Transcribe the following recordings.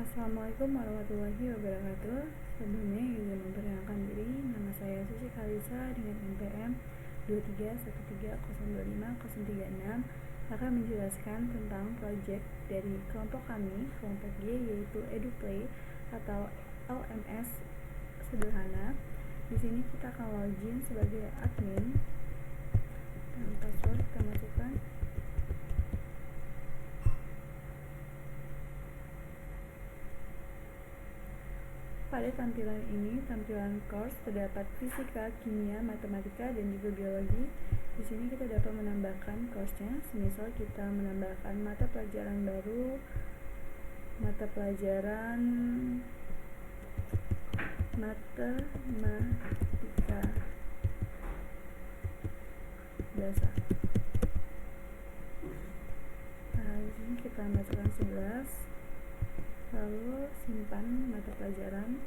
Assalamualaikum warahmatullahi wabarakatuh. Sebelumnya izin memperkenalkan diri, nama saya Suci Kalisa dengan NPM 231302536 akan menjelaskan tentang proyek dari kelompok kami, kelompok G, yaitu EduPlay atau LMS sederhana. Di sini kita akan login sebagai admin dan password kita masukkan. Pada tampilan ini, tampilan course terdapat fisika, kimia, matematika, dan juga biologi. Di sini kita dapat menambahkan course-nya, semisal kita menambahkan mata pelajaran baru, mata pelajaran matematika dasar. Di sini kita masukkan 11. Lalu simpan mata pelajaran.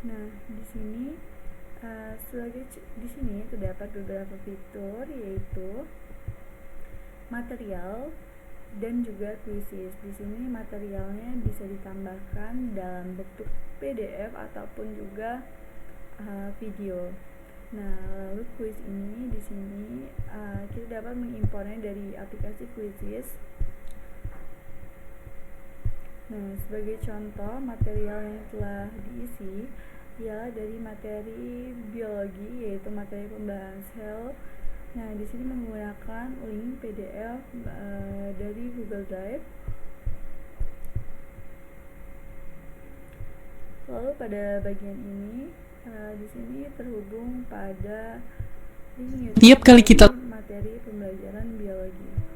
Nah, di sini di sini terdapat beberapa fitur, yaitu material dan juga quizzes. Di sini materialnya bisa ditambahkan dalam bentuk PDF ataupun juga video. Nah, lalu quiz ini di sini kita dapat mengimportnya dari aplikasi Quizzes. Nah, sebagai contoh material yang telah diisi ialah dari materi biologi, yaitu materi pembahasan sel. Nah, di sini menggunakan link PDF dari Google Drive. Lalu pada bagian ini di sini terhubung pada link YouTube Tiap kali kita materi pembelajaran biologi.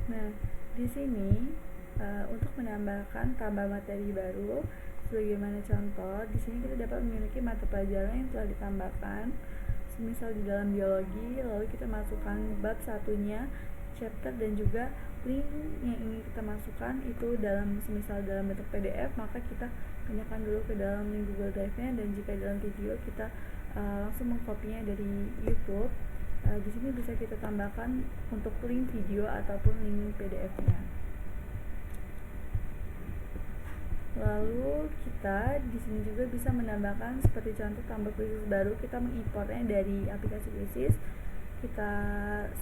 Nah, di sini untuk menambahkan tambah materi baru, sebagaimana contoh, di sini kita dapat memiliki mata pelajaran yang telah ditambahkan. Semisal di dalam biologi, lalu kita masukkan bab satunya, chapter, dan juga link yang ingin kita masukkan itu semisal dalam bentuk PDF, maka kita pindahkan dulu ke dalam link Google Drive-nya, dan jika dalam video kita langsung mengkopinya dari YouTube. Di sini bisa kita tambahkan untuk link video ataupun link PDF-nya. Lalu kita di sini juga bisa menambahkan seperti contoh tambah quizzes baru, kita mengimportnya dari aplikasi Quizzes. Kita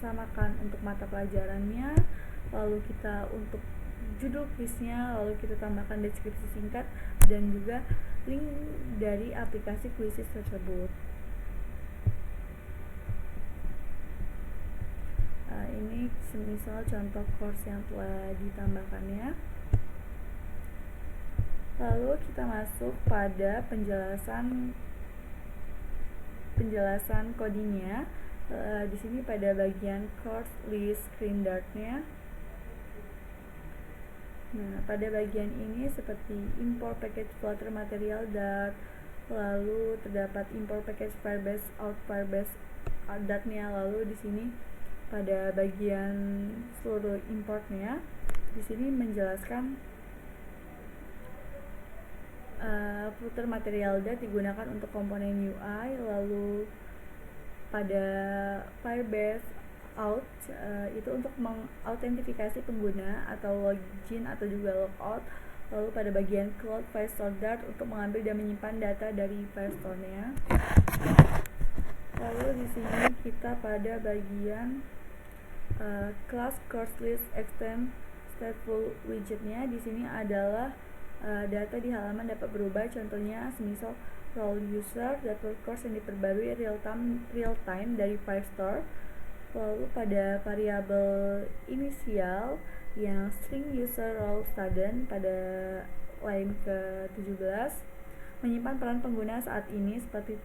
samakan untuk mata pelajarannya, lalu kita untuk judul quiznya, lalu kita tambahkan deskripsi singkat dan juga link dari aplikasi Quizzes tersebut. Ini semisal contoh course yang telah ditambahkannya. Lalu kita masuk pada penjelasan codingnya. Di sini pada bagian course list screen dart-nya. Nah, pada bagian ini seperti import package flutter material dart, lalu terdapat import package firebase out firebase dart-nya. Lalu di sini pada bagian seluruh importnya, di sini menjelaskan footer material dart digunakan untuk komponen UI. Lalu pada firebase out itu untuk mengautentifikasi pengguna atau login atau juga logout. Lalu pada bagian cloud Firestore dart untuk mengambil dan menyimpan data dari Firestore-nya. Lalu di sini kita pada bagian class course list extend stateful widgetnya. Di sini adalah data di halaman dapat berubah, contohnya semisal role user, data course yang diperbarui real time dari Firestore. Lalu pada variabel inisial yang string user role student pada line ke-17 menyimpan peran pengguna saat ini seperti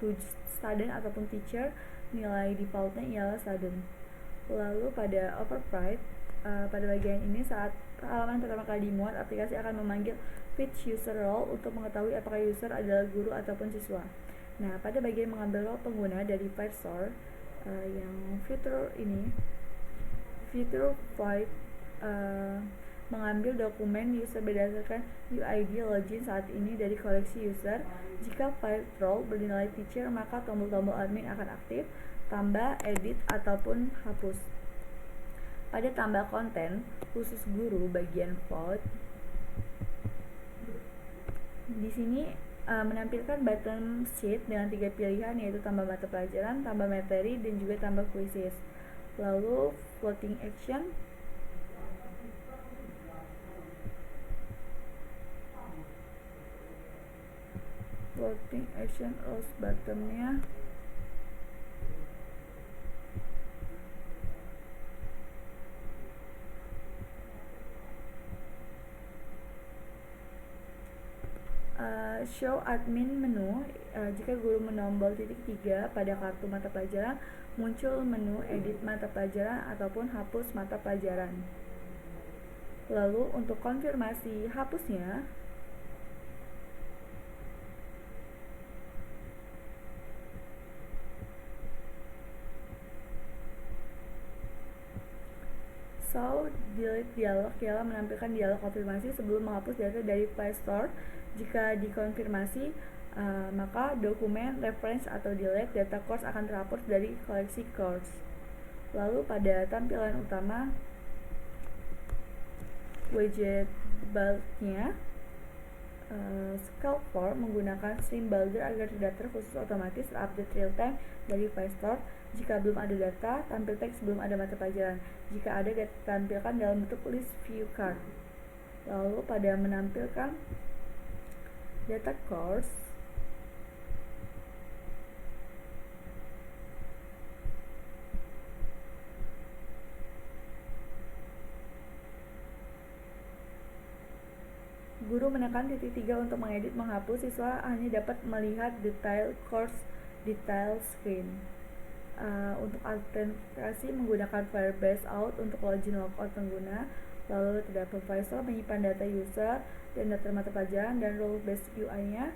student ataupun teacher, nilai defaultnya ialah student. Lalu pada override pada bagian ini, saat halaman pertama kali dimuat, aplikasi akan memanggil fetch user role untuk mengetahui apakah user adalah guru ataupun siswa. Nah, pada bagian mengambil role pengguna dari Firestore yang fitur ini, fitur void mengambil dokumen user berdasarkan UID login saat ini dari koleksi user. Jika file role bernilai teacher, maka tombol-tombol admin akan aktif, tambah, edit, ataupun hapus. Pada tambah konten khusus guru bagian vote, di sini menampilkan button sheet dengan 3 pilihan, yaitu tambah mata pelajaran, tambah materi, dan juga tambah quizzes. Lalu floating action, rules buttonnya show admin menu. Jika guru menombol titik 3 pada kartu mata pelajaran, muncul menu edit mata pelajaran ataupun hapus mata pelajaran. Lalu untuk konfirmasi hapusnya, delete dialog ialah menampilkan dialog konfirmasi sebelum menghapus data dari Play Store. Jika dikonfirmasi, maka dokumen reference atau delete data course akan terhapus dari koleksi course. Lalu pada tampilan utama, widget bulk-nya, Scalp Form menggunakan stream builder agar data khusus otomatis terupdate real time dari Play Store. Jika belum ada data, tampil teks sebelum ada mata pelajaran. Jika ada, data tampilkan dalam bentuk list view card. Lalu pada menampilkan data course, guru menekan titik 3 untuk mengedit menghapus. Siswa hanya dapat melihat detail course detail screen. Untuk autentikasi menggunakan Firebase Out untuk login logout pengguna. Lalu terdapat supervisor menyimpan data user dan data mata pelajaran dan role based UI-nya.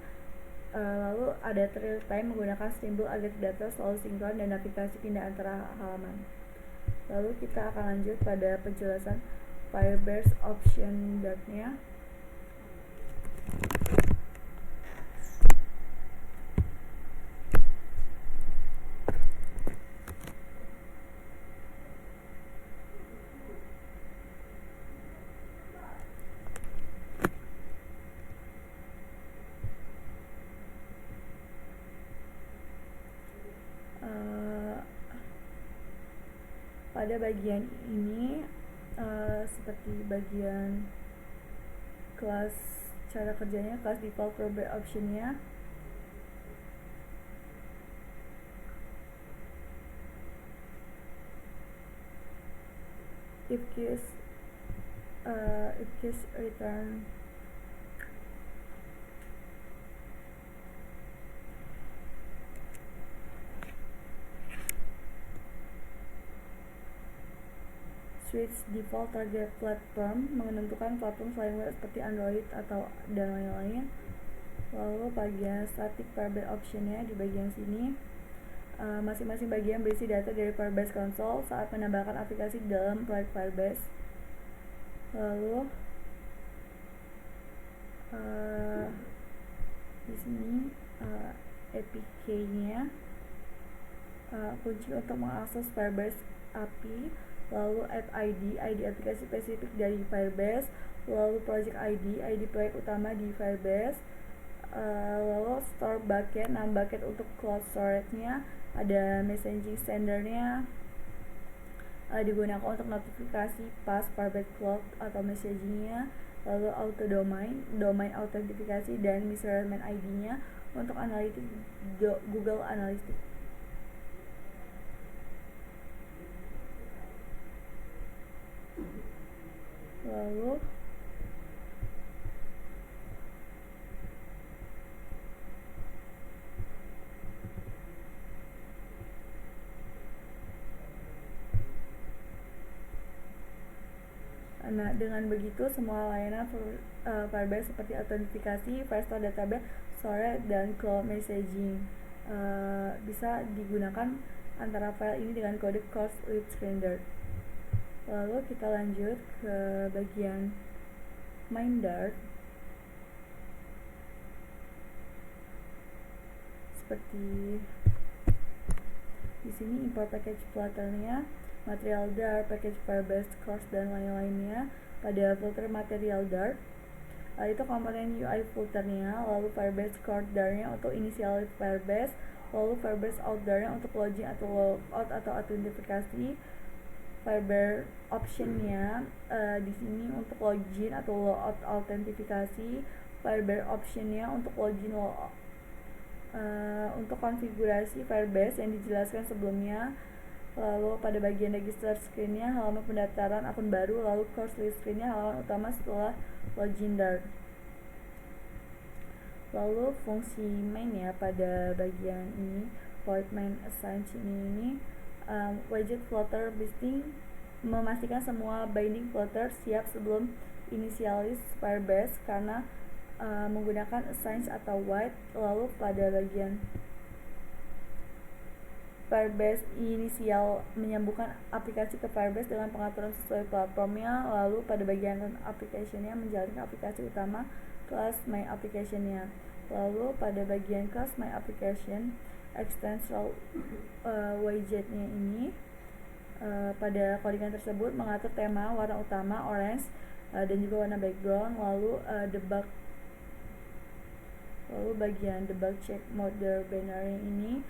Lalu ada real time menggunakan Steamboat agar data selalu sinkron dan navigasi pindah antara halaman. Lalu kita akan lanjut pada penjelasan Firebase option-nya. Pada bagian ini seperti bagian kelas, cara kerjanya, kelas default Firebase option-nya. If case return switch default target platform, menentukan platform selain web seperti Android atau dan lain-lain. Lalu bagian static Firebase option-nya di bagian sini. Masing-masing bagian berisi data dari Firebase Console saat menambahkan aplikasi dalam proyek Firebase. Lalu di sini APK-nya, kunci untuk mengakses Firebase API. Lalu add ID aplikasi spesifik dari Firebase. Lalu project ID proyek utama di Firebase. Lalu store bucket, nama bucket untuk cloud storage-nya. Ada messaging sender-nya, digunakan untuk notifikasi pas Firebase Cloud atau messaging-nya. Lalu auto domain autentifikasi, dan measurement ID-nya untuk analitik Google Analytics. Lalu dengan begitu semua layanan Firebase seperti autentifikasi, Firestore database, storage, dan cloud messaging bisa digunakan antara file ini dengan kode course with standard. Lalu kita lanjut ke bagian MindDart. Seperti di sini import package flutter-nya. material Dart, package Firebase, course, dan lain-lainnya. Pada filter material Dart, itu komponen UI filternya, lalu Firebase core Dart-nya untuk inisialis Firebase, lalu Firebase out Dart-nya untuk login atau logout atau autentifikasi. Firebase optionnya di sini untuk login atau logout autentifikasi. Firebase optionnya untuk login logout untuk konfigurasi Firebase yang dijelaskan sebelumnya. Lalu pada bagian register screen-nya halaman pendaftaran akun baru, lalu course list screen-nya halaman utama setelah login Dart. Lalu fungsi main ya pada bagian ini, void main assign ini widget flutter bisting memastikan semua binding flutter siap sebelum inisialis Firebase karena menggunakan assign atau white. Lalu pada bagian Firebase inisial menyambungkan aplikasi ke Firebase dengan pengaturan sesuai platformnya. Lalu pada bagian run application-nya menjalankan aplikasi utama kelas my application-nya. Lalu pada bagian kelas my application external widget-nya ini pada codingan tersebut mengatur tema warna utama orange dan juga warna background. Lalu debug, lalu bagian debug check mode banner ini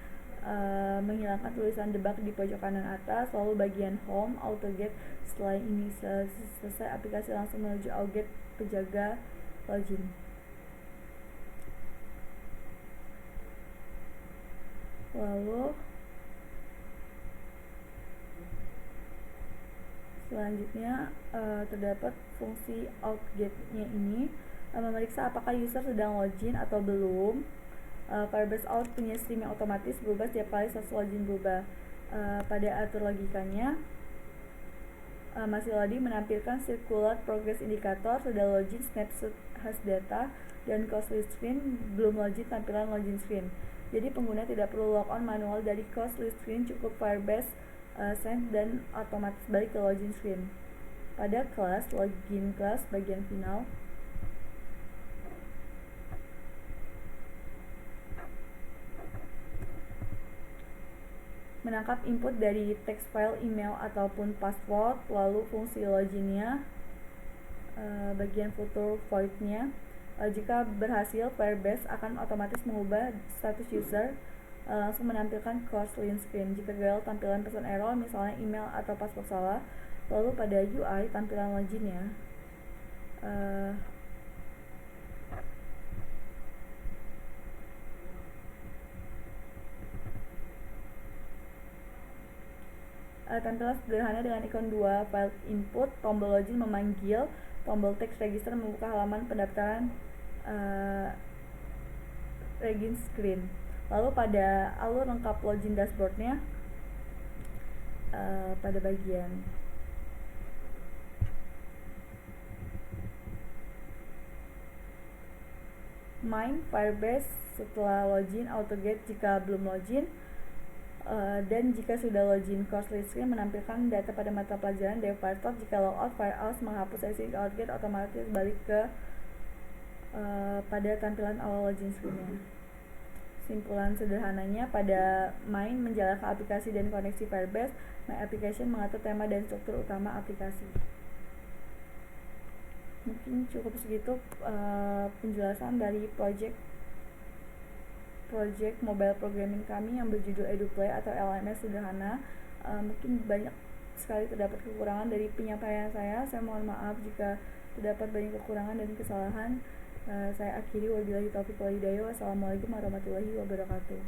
menghilangkan tulisan debug di pojok kanan atas. Lalu bagian home autoget, setelah ini selesai aplikasi langsung menuju autoget penjaga login. Lalu selanjutnya terdapat fungsi outget-nya ini memeriksa apakah user sedang login atau belum. Firebase out punya stream yang otomatis berubah setiap kali status login berubah. Pada atur logikanya, masih loading menampilkan circular progress indicator, sudah login snapshot hash data, dan course list screen belum login tampilan login screen. Jadi pengguna tidak perlu log on manual dari course list screen, cukup Firebase send dan otomatis balik ke login screen. Pada kelas login class bagian final, menangkap input dari text file, email, ataupun password. Lalu fungsi loginnya bagian footer void-nya, jika berhasil Firebase akan otomatis mengubah status user langsung menampilkan course link screen. Jika gagal tampilan pesan error misalnya email atau password salah. Lalu pada UI tampilan loginnya tampilan sederhana dengan ikon 2 file input, tombol login memanggil, tombol text register membuka halaman pendaftaran login screen. Lalu pada alur lengkap login dashboardnya pada bagian main Firebase setelah login, autoget jika belum login, dan jika sudah login course list screen menampilkan data pada mata pelajaran Dev PyTorch. Jika logout, Firehouse menghapus sesi outget otomatis balik ke pada tampilan awal login screen-nya. Simpulan sederhananya, pada main menjalankan aplikasi dan koneksi Firebase, my application mengatur tema dan struktur utama aplikasi. Mungkin cukup segitu penjelasan dari project mobile programming kami yang berjudul EduPlay atau LMS sederhana. Mungkin banyak sekali terdapat kekurangan dari penyampaian saya. Saya mohon maaf jika terdapat banyak kekurangan dan kesalahan. Saya akhiri, wabillahi taufiq wal hidayah. Wassalamualaikum warahmatullahi wabarakatuh.